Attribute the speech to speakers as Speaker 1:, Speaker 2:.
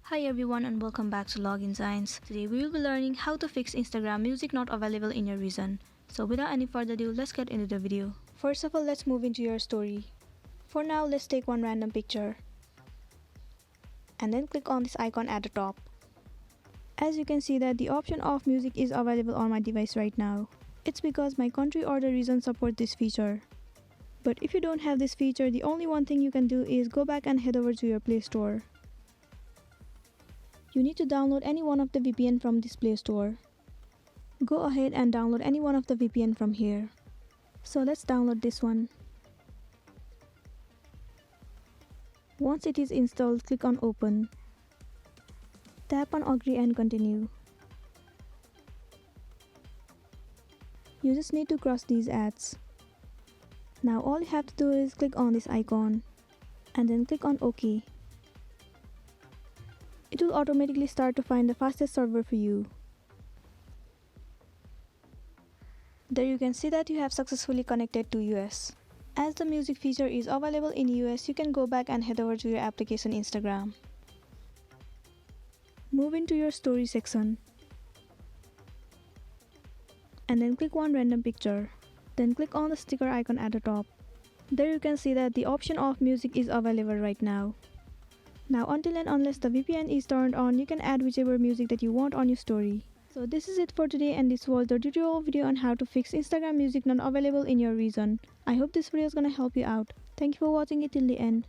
Speaker 1: Hi everyone and welcome back to Login Science. Today we will be learning how to fix Instagram music not available in your region. So without any further ado, let's get into the video. First of all, let's move into your story. For now, let's take one random picture. And then click on this icon at the top. As you can see that the option of music is available on my device right now. It's because my country or the region support this feature. But if you don't have this feature, the only one thing you can do is go back and head over to your Play Store. You need to download any one of the VPN from this Play Store. Go ahead and download any one of the VPN from here. So let's download this one. Once it is installed, click on Open. Tap on Agree and Continue. You just need to cross these ads. Now all you have to do is click on this icon and then click on OK. It will automatically start to find the fastest server for you. There you can see that you have successfully connected to US. As the music feature is available in US, you can go back and head over to your application Instagram. Move into your story section. And then click one random picture. Then click on the sticker icon at the top. There you can see that the option of music is available right now. Now until and unless the VPN is turned on, you can add whichever music that you want on your story. So this is it for today, and this was the tutorial video on how to fix Instagram music not available in your region. I hope this video is gonna help you out. Thank you for watching it till the end.